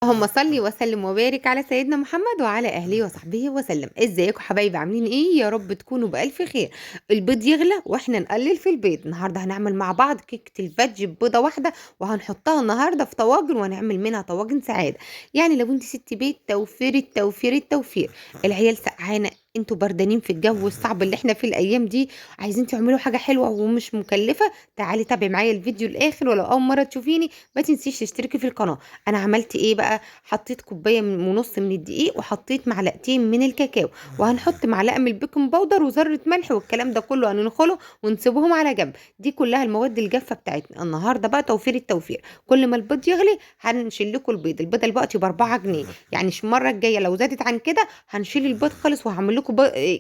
اللهم صل وسلم وبارك على سيدنا محمد وعلى اهله وصحبه وسلم. ازيكم حبايبي؟ عاملين ايه؟ يا رب تكونوا بالف خير. البيض يغلى واحنا نقلل في البيض. النهارده هنعمل مع بعض كيكه الفج ببيضه واحده، وهنحطها النهارده في طواجن وهنعمل منها طواجن سعاده. يعني لو انت ست بيت، توفير التوفير التوفير. العيال سقعانه، انتوا بردانين في الجو الصعب اللي احنا فيه الايام دي، عايزين تعملوا حاجه حلوه ومش مكلفه. تعالي تابعي معايا الفيديو الاخر، ولو اول مره تشوفيني ما تنسيش تشتركي في القناه. انا عملت ايه بقى؟ حطيت كوبايه ونص من الدقيق، وحطيت معلقتين من الكاكاو، وهنحط معلقه من البيكنج باودر وذره ملح، والكلام ده كله هننخله ونسيبهم على جنب. دي كلها المواد الجافه بتاعتنا. النهارده بقى توفير التوفير، كل ما البيض يغلي هنشيل لكم البيض. البيضه دلوقتي ب 4 جنيه، يعني المره الجايه لو زادت عن كده هنشيل البيض خالص، وهعمل لكم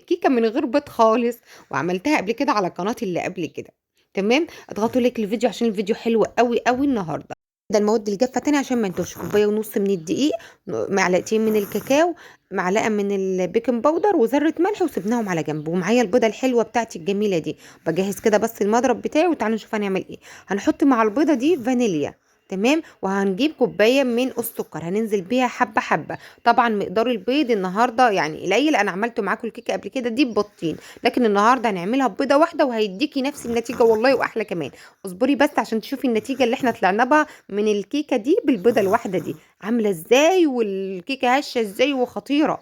كيكه من غير بيض خالص. وعملتها قبل كده على قناه اللي قبل كده. تمام، اضغطوا لايك للفيديو عشان الفيديو حلو قوي قوي النهارده. ده المواد الجافه تاني عشان ما نتوش: كوبايه ونص من الدقيق، معلقتين من الكاكاو، معلقه من البيكنج باودر وذره ملح، وسبناهم على جنب. ومعايا البيضه الحلوه بتاعتي الجميله دي. بجهز كده بس المضرب بتاعي، وتعالوا نشوف هنعمل ايه. هنحط مع البيضه دي فانيليا. تمام، وهنجيب كوبايه من السكر هننزل بيها حبه حبه. طبعا مقدار البيض النهارده يعني قليل، انا عملته معاكم الكيكه قبل كده دي ببطين، لكن النهارده هنعملها ببيضه واحده وهيديكي نفس النتيجه والله واحلى كمان. اصبري بس عشان تشوفي النتيجه اللي احنا طلعنا بها من الكيكه دي بالبيضه الواحده دي عامله ازاي، والكيكه هشه ازاي وخطيره.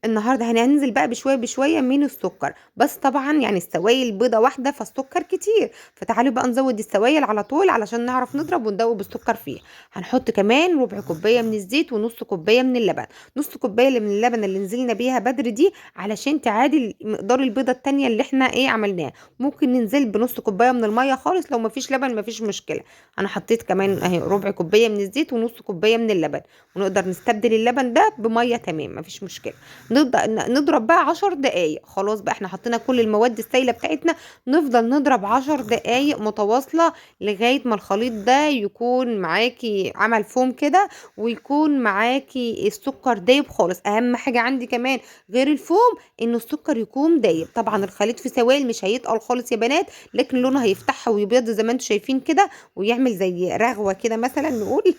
النهارده هننزل بقى بشويه بشويه من السكر، بس طبعا يعني السوائل بيضه واحده فالسكر كتير، فتعالوا بقى نزود السوائل على طول علشان نعرف نضرب وندوب السكر فيه. هنحط كمان ربع كوبايه من الزيت ونص كوبايه من اللبن. نص كوبايه من اللبن اللي نزلنا بيها بدري دي علشان تعادل مقدار البيضه التانية اللي احنا عملناها. ممكن ننزل بنص كوبايه من الميه خالص، لو مفيش لبن مفيش مشكله. انا حطيت كمان اهي ربع كوبايه من الزيت ونص كوبايه من اللبن، ونقدر نستبدل اللبن ده بميه، تمام مفيش مشكله. نبدأ نضرب بقى 10 دقايق. خلاص بقى احنا حطينا كل المواد السائلة بتاعتنا، نفضل نضرب 10 دقايق متواصلة لغاية ما الخليط ده يكون معاكي عمل فوم كده، ويكون معاكي السكر دايب خالص. اهم حاجة عندي كمان غير الفوم ان السكر يكون دايب. طبعا الخليط في سوائل مش هيتقل خالص يا بنات، لكن لونه هيفتحها ويبيض زي ما انتم شايفين كده، ويعمل زي رغوة كده مثلا نقول.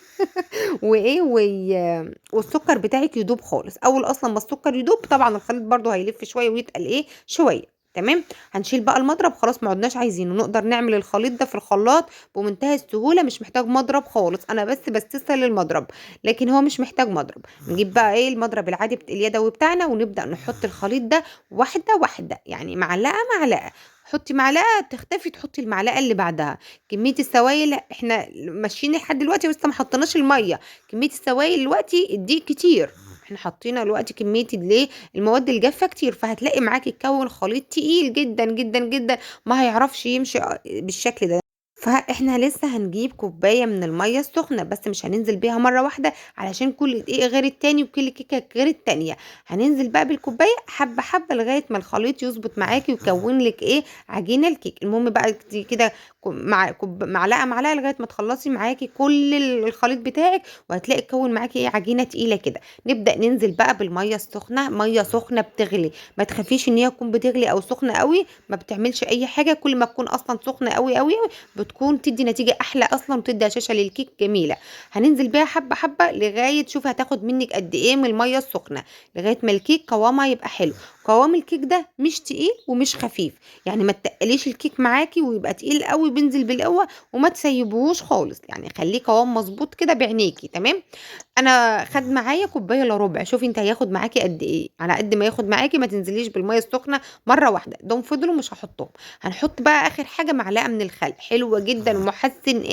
والسكر بتاعك يدوب خالص. اول اصلا ما السكر يدوب طبعا الخليط برضو هيلف شويه ويتقل شويه. تمام، هنشيل بقى المضرب خلاص، ما عدناش عايزينه. نقدر نعمل الخليط ده في الخلاط بمنتهى السهوله، مش محتاج مضرب خالص. انا بس بستسهل المضرب، لكن هو مش محتاج مضرب. نجيب بقى المضرب العادي اليدوي بتاعنا، ونبدا نحط الخليط ده واحده واحده، يعني معلقه معلقه. حطي معلقه تختفي تحطي المعلقه اللي بعدها. كميه السوائل احنا ماشيين لحد دلوقتي لسه ما حطيناش الميه. كميه السوائل دلوقتي الدقيق كتير، احنا حاطين دلوقتي كميه المواد الجافه كتير، فهتلاقي معاكي تكون خليط تقيل جدا جدا جدا، ما هيعرفش يمشي بالشكل ده. فاحنا لسه هنجيب كوبايه من الميه السخنه، بس مش هننزل بيها مره واحده علشان كل دقيقه غير التاني وكل كيكه غير التانيه. هننزل بقى بالكوبايه حبه حبه لغايه ما الخليط يظبط معاكي ويكون لك عجينه الكيك. المهم بقى كده مع معلقه معلقه لغايه ما تخلصي معاكي كل الخليط بتاعك، وهتلاقي تكون معاكي عجينه تقيله كده. نبدا ننزل بقى بالميه السخنه، ميه سخنه بتغلي. ما تخافيش ان هي تكون بتغلي او سخنه قوي، ما بتعملش اي حاجه. كل ما تكون اصلا سخنه قوي قوي بتكون تدي نتيجه احلى اصلا، وتدي هشاشه للكيك جميله. هننزل بيها حبه حبه لغايه شوفي هتاخد منك قد ايه من الميه السخنه، لغايه ما الكيك قوامها يبقى حلو. قوام الكيك ده مش تقيل ومش خفيف، يعني ما تقليش الكيك معاكي ويبقى تقيل قوي بينزل بالقوه، وما تسيبوهوش خالص، يعني خليه قوام مظبوط كده بعينيكي. تمام، انا خد معايا كوبايه الا ربع. شوفي انت هياخد معاكي قد ايه، على قد ما ياخد معاكي. ما تنزليش بالميه السخنه مره واحده، دول فضلوا مش هحطهم. هنحط بقى اخر حاجه معلقه من الخل، حلوه جدا ومحسن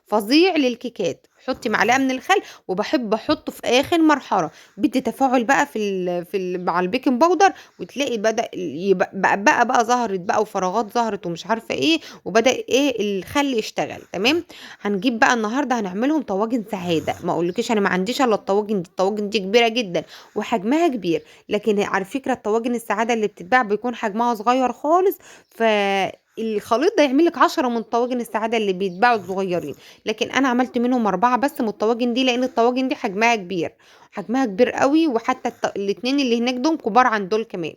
فظيع للكيكات. حطي معلقه من الخل، وبحب احطه في اخر مرحله. بدي تفاعل بقى مع البيكنج باودر، وتلاقي بدا يبقى بقى ظهرت بقى وفراغات ظهرت ومش عارفه وبدا الخل يشتغل. تمام، هنجيب بقى النهارده هنعملهم طواجن سعاده. ما اقولكيش انا ما عنديش الا الطواجن دي. الطواجن دي كبيره جدا وحجمها كبير، لكن على فكره الطواجن السعاده اللي بتتباع بيكون حجمها صغير خالص. الخليط ده يعمل لك 10 من طواجن السعاده اللي بيتباعوا صغيرين، لكن انا عملت منهم 4 بس من الطواجن دي، لان الطواجن دي حجمها كبير، حجمها كبير قوي. وحتى الاتنين اللي هناك دول كبار عن دول كمان.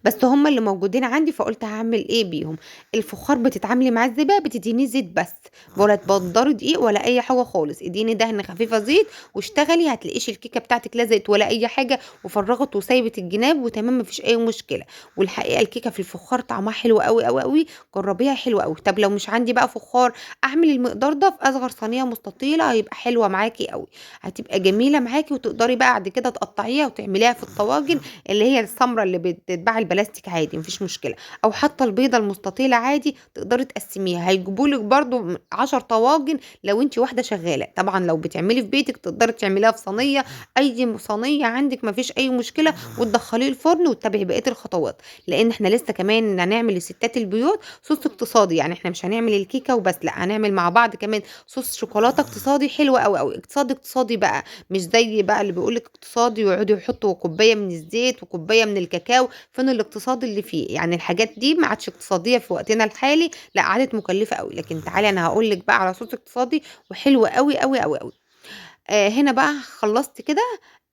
بس هم اللي موجودين عندي فقُلت هاعمل إيه بيهم. الفخار بتتعاملي معاه إزاي بقى، بتدهنيه زيت بس، ولا تبدّري دقيق ولا أي حاجة خالص، ادهني دهنة خفيفة زيت واشتغلي هتلاقيش الكيكة بتاعتِك لزقت ولا أي حاجة وفرّغت وسايبت الجناب وتمام ما فيش أي مشكلة. والحقيقة الكيكة في الفخار طعمها حلو أوي، أوي، أوي، جرّبيها حلوة أوي. طب لو مش عندي بقى فخار، أعمل المقدار ده في أصغر صينية مستطيلة هيبقى حلوة معاكِ أوي، هتبقى جميلة معاكِ وتقدري بقى بعد كده تقطّعيها وتعمليها في الطواجن اللي هي السمرا اللي بتتباع البلاستيك عادي ما فيش مشكلة، أو حتى البيضة المستطيلة عادي تقدري تقسّميها، هيجيبوا لِك برضه 10 طواجن لو أنتِ واحدة شغالة. طبعًا لو بتعملي في بيتِك تقدري تعمليها في صينية، أي صينية عندِك ما فيش أي مشكلة، وتدخّليه الفرن وتتابعي بقية الخطوات، لإن إحنا لسه كمان هنعمل لستات البيوت صوص اقتصادي، يعني إحنا مش هنعمل الكيكة وبس، لأ هنعمل مع بعض كمان صوص شوكولاتة اقتصادي حلو أوي، أوي، اقتصادي بقى مش زي بقى اللي بيقول لِك اقتصادي ويقعدوا يحطّوا كوباية من الزيت وكوباية من الكاكاو، فين الاقتصاد اللي فيه؟ يعني الحاجات دي ما عادش اقتصادية في وقتنا الحالي، لأ عادت مكلفة أوي. لكن تعالي أنا هاقول لِك بقى على صوص اقتصادي وحلو أوي، أوي، أوي، أوي. هنا بقى خلّصت كده،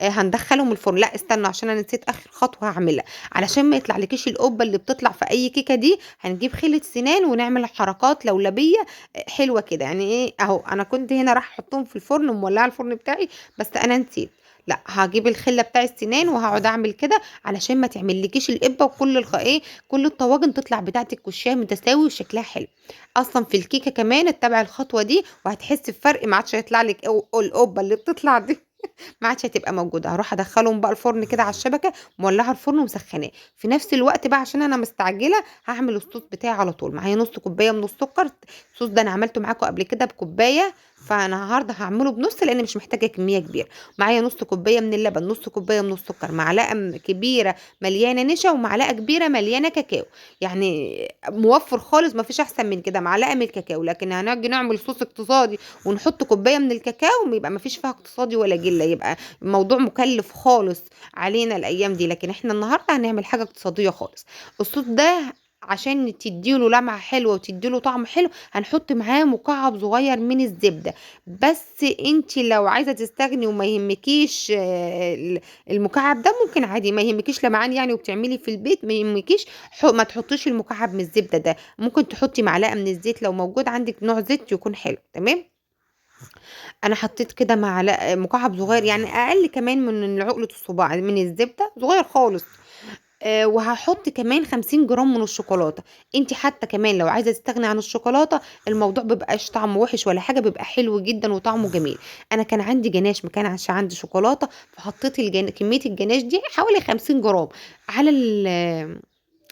هندخّلهم الفرن. لأ استنوا عشان أنا نسيت آخر خطوة هاعملها، علشان ما يطلعلكيش القُبّة اللي بتطلع في أي كيكة دي، هنجيب خلة سنان ونعمل حركات لولبية حلوة كده. يعني إيه، أهو أنا كنت هنا رايحة أحطهم في الفرن ومولعة الفرن بتاعي، بس أنا نسيت. لأ هاجيب الخلة بتاع السنان وهاقعد أعمل كده علشان ما تعملكيش القِبّة وكل كل الطواجن تطلع بتاعتِك وشّها متساوي وشكلها حلو. أصلًا في الكيكة كمان اتّبعي الخطوة دي وهتحسّي بفرق، ما عادش هيطلع لِك القُبّة اللي بتطلع دي ما عادش هتبقى موجودة. هاروح أدخّلهم بقى الفرن كده على الشبكة، مولعة الفرن ومسخّناه. في نفس الوقت بقى عشان أنا مستعجلة، هاعمل الصوص بتاعي على طول. معايا نُص كوباية من السكر، الصوص ده أنا عملته معاكم قبل كده بكوباية، فأنا النهارده هاعمله بنُص لإن مش محتاجة كمية كبيرة. معايا نُص كوباية من اللبن، نُص كوباية من السكر، معلقة كبيرة مليانة نشا، ومعلقة كبيرة مليانة كاكاو. يعني موفّر خالص ما فيش أحسن من كده، معلقة من الكاكاو. لكن هنيجي نعمل صوص اقتصادي ونحط كوباية من الكاكاو، يبقى ما فيش فيها اقتصادي ولا جِلة، يبقى الموضوع مكلف خالص علينا الأيام دي. لكن إحنا النهارده هنعمل حاجة اقتصادية خالص. الصوص ده عشان تدّي له لمعة حلوة وتدّي له طعم حلو، هنحط معاه مكعب صغير من الزبدة. بس أنتِ لو عايزة تستغني وما يهمكيش المكعب ده، ممكن عادي ما يهمكيش لمعان يعني وبتعملي في البيت ما يهمكيش، ما تحطيش المكعب من الزبدة ده، ممكن تحطي معلقة من الزيت لو موجود عندِك نوع زيت يكون حلو، تمام؟ أنا حطيت كده مكعب صغير يعني أقل كمان من عقلة الصباع من الزبدة، صغير خالص. وهاحط كمان 50 جرام من الشوكولاتة. أنتِ حتى كمان لو عايزة تستغني عن الشوكولاتة، الموضوع ما بيبقاش طعمه وِحِش ولا حاجة، بيبقى حلو جدًا وطعمه جميل. أنا كان عندي جناش ما كانش عندي شوكولاتة، فحطيت كمية الجناش دي حوالي 50 جرام على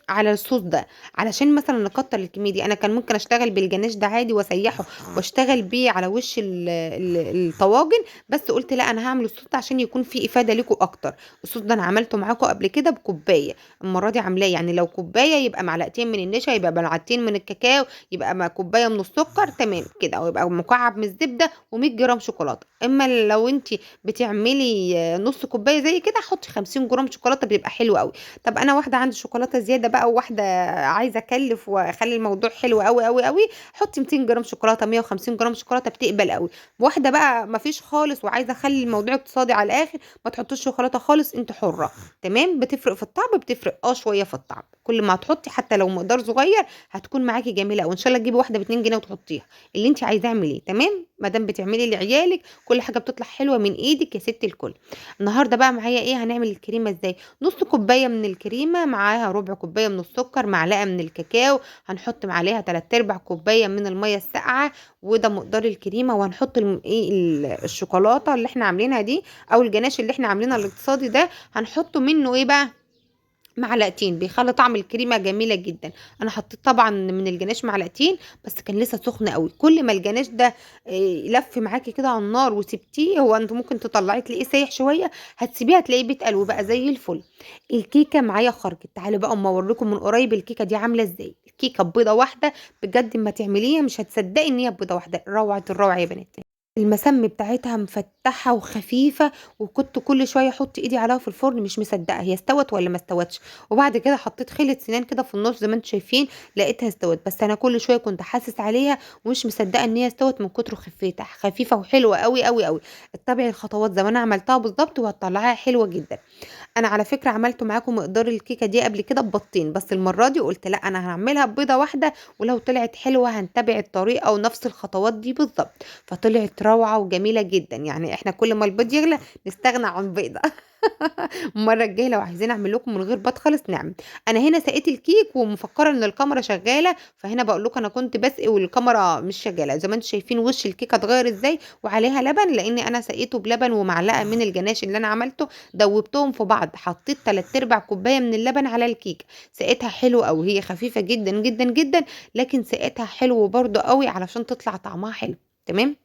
على الصوص ده، علشان مثلًا نكتّر الكمية دي. أنا كان ممكن أشتغل بالجناش ده عادي وأسيّحه وأشتغل بيه على وش الطواجن، بس قُلت لأ أنا هاعمل الصوص ده عشان يكون فيه إفادة ليكم أكتر. الصوص ده أنا عملته معاكم قبل كده بكوباية، المرّة دي عاملاه يعني لو كوباية يبقى معلقتين من النشا، يبقى معلقتين من الكاكاو، يبقى كوباية من السكر، تمام كده، أو يبقى مكعب من الزبدة و100 جرام شوكولاتة. أمّا لو أنتِ بتعملي نُص كوباية زي كده، حُطّي 50 جرام شوكولاتة بيبقى حلو أوي. طب أنا واحدة عندي شوكولاتة زيادة بقى وواحدة عايزة أكلِّف وأخلّي الموضوع حلو أوي، أوي، أوي، حُطّي 200 جرام شوكولاتة، 150 جرام شوكولاتة بتقبل أوي. واحدة بقى ما فيش خالص وعايزة أخلّي الموضوع اقتصادي على الآخر، ما تحطّيش شوكولاتة خالص، أنتِ حُرّة، تمام. بتفرق في الطعم، بتفرق شوية في الطعم. كل ما هتحطّي حتى لو مقدار صغير هتكون معاكِ جميلة أوي. إن شاء الله تجيبي واحدة ب2 جنيه وتحطّيها، اللي أنتِ عايزاه اعمليه، تمام. ما دام بتعملي لعيالِك كل حاجة بتطلع حلوة من إيدِك يا سِت الكل. النهارده بقى معايا إيه، هنعمل الكريمة إزاي. نُص كوباية من الكريمة، معاها ربع كوباية من السكر، معلقة من الكاكاو، هنحط عليها 3/4 كوباية من المَيّة الساقعة، وده مقدار الكريمة. وهنحط الشوكولاتة اللي إحنا عاملينها دي، أو الجناش اللي إحنا عاملينها الاقتصادي ده، هنحط منه إيه بقى، معلقتين، بيخلّي طعم الكريمة جميلة جدًا. أنا حطيت طبعًا من الجناش معلقتين، بس كان لسه سخن أوي. كل ما الجناش ده لَف معاكِ كده على النار وسبتيه، هو أنتِ ممكن تطلّعيه تلاقيه سايح شوية، هتسيبيه هتلاقيه بيتقل وبقى زي الفل. الكيكة معايا خرجت. تعالوا بقى أمّا أورّيكم من قريب الكيكة دي عاملة إزاي. الكيكة ببيضة واحدة، بجد أمّا تعمليها مش هتصدقي إن هي ببيضة واحدة، روعة الروعة يا بنات. المسام بتاعتها مفتحة وخفيفة، وكنت كل شوية أحط إيدي عليها في الفرن مش مصدقة هي استوت والّا ما استوتش. وبعد كده حطيت خلة سنان كده في النُص زي ما أنتم شايفين، لقيتها استوت. بس أنا كل شوية كنت حاسس عليها ومش مصدقة إن هي استوت من كتر خفتها، خفيفة وحلوة أوي، أوي، أوي. اتبعي الخطوات زي ما أنا عملتها بالضبط وهتطلعيها حلوة جدًا. أنا على فكرة عملت معاكم مقدار الكيكة دي قبل كده ببيضتين، بس المرة دي قُلت لأ أنا هاعملها ببيضة واحدة، ولو طلعت حلوة هنتبع الطريقة ونفس الخطوات دي بالضبط، فطلعت روعة وجميلة جدًا، يعني إحنا كل ما البيض يغلى نستغنى عن بيضة. المرة الجاية لو عايزين أعمل لكم من غير بيض خالص نعمل. أنا هنا سقيت الكيك ومفكرة إن الكاميرا شغالة، فهنا باقول لكم أنا كنت باسقي والكاميرا مش شغالة، زي ما أنتم شايفين وش الكيكة اتغير إزاي وعليها لبن، لإني أنا سقيته بلبن ومعلقة من الجناش اللي أنا عملته دوبتهم في بعض، حطيت 3/4 كوباية من اللبن على الكيكة، سقيتها حلو أوي، هي خفيفة جدًا، جدًا، جدًا، لكن سقيتها حلو برضه أوي علشان تطلع طعمها حلو، تمام؟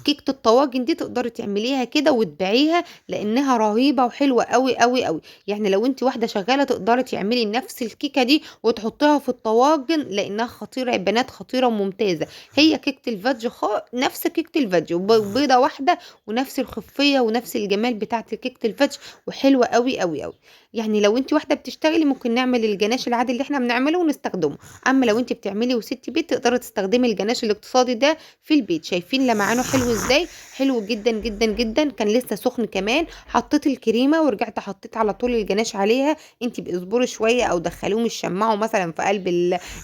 كيكة الطواجن دي تقدري تعمليها كده وتبيعيها لأنها رهيبة وحلوة أوي، أوي، أوي، يعني لو أنتِ واحدة شغالة تقدري تعملي نفس الكيكة دي وتحطيها في الطواجن لأنها خطيرة يا بنات، خطيرة وممتازة، هي كيكة الفادج نفس كيكة الفادج بيضة واحدة ونفس الخفية ونفس الجمال بتاعة كيكة الفادج وحلوة أوي، أوي، أوي، يعني لو أنتِ واحدة بتشتغلي ممكن نعمل الجناش العادي اللي إحنا بنعمله ونستخدمه، أمّا لو أنتِ بتعملي وسِت بيت تقدري تستخدمي الجناش الاقتصادي ده في البيت، شايفين لمعانه حلو إزاي؟ حلو جدًا، جدًا، جدًا، كان لسه سخن كمان، حطيت الكريمة ورجعت حطيت على طول الجناش عليها، أنتِ ابقي اصبري شوية أو دخّليهم يشمّعوا مثلًا في قلب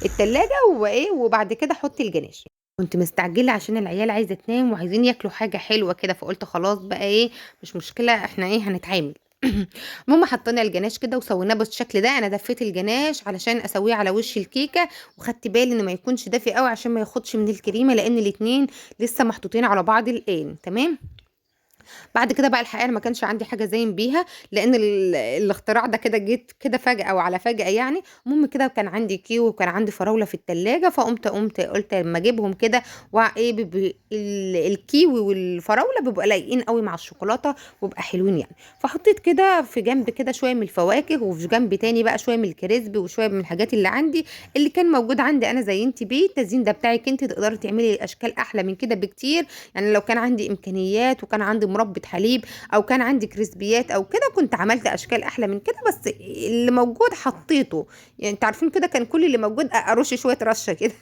التلاجة وإيه، وبعد كده حطي الجناش. كنت مستعجلة عشان العيال عايزة تنام وعايزين ياكلوا حاجة حلوة كده، فقُلت خلاص بقى إيه، مش مشكلة إحنا إيه، هنتعامل. المهم حطينا الجناش كده وسويناه بالشكل ده، أنا دفيت الجناش علشان أسويه على وش الكيكة، وخدت بالي إنه ما يكونش دافي أوي عشان ما ياخدش من الكريمة، لإن الاتنين لسه محطوطين على بعض الآن، تمام؟ بعد كده بقى الحقيقة أنا ما كانش عندي حاجة أزين بيها، لإن الاختراع ده كده جِه كده فجأة وعلى فجأة يعني، المهم كده كان عندي كيوي وكان عندي فراولة في التلاجة، فقُمت قُلت أمّا أجيبهم كده إيه الكيوي والفراولة بيبقوا لايقين أوي مع الشوكولاتة وبيبقى حلوين يعني، فحطيت كده في جنب كده شوية من الفواكه، وفي جنب تاني بقى شوية من الكريسبي وشوية من الحاجات اللي عندي، اللي كان موجود عندي أنا زيّنت بيه، التزيين ده بتاعِك أنتِ تقدري تعملي أشكال أحلى من كده بكتير، يعني لو كان عندي إمكانيات وكان عندي مربى حليب أو كان عندي كريسبيات أو كده كنت عملت أشكال أحلى من كده، بس اللي موجود حطيته، يعني أنتم عارفين كده كان كل اللي موجود أرُش شوية رشة كده.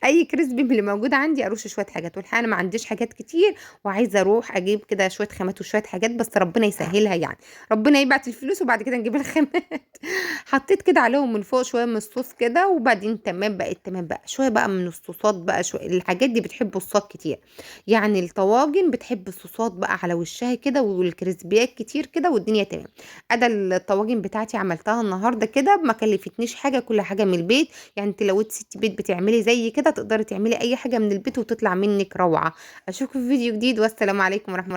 أي كريسبي من اللي موجود عندي أرُش شوية حاجات، والحقيقة أنا ما عنديش حاجات كتير وعايزة أروح أجيب كده شوية خامات وشوية حاجات، بس ربنا يسهّلها يعني، ربنا يبعت الفلوس وبعد كده نجيب الخامات. حطيت كده عليهم من فوق شوية من الصوص كده، وبعدين تمام بقت تمام بقى، شوية بقى من الصوصات بقى الحاجات دي بتحب الصوصات كتير، يعني الطواجن بتحب الصوصات بقى على وشها كده والكريسبيات كتير كده والدنيا تمام. أدا الطواجن بتاعتي عملتها النهارده كده ما كلفتنيش حاجة، كل حاجة من البيت، يعني أنتِ لو أنتِ ست بيت بتعملي زيي كده تقدري تعملي أي حاجة من البيت وتطلع منِّك روعة. أشوفكم في فيديو جديد والسلام عليكم ورحمة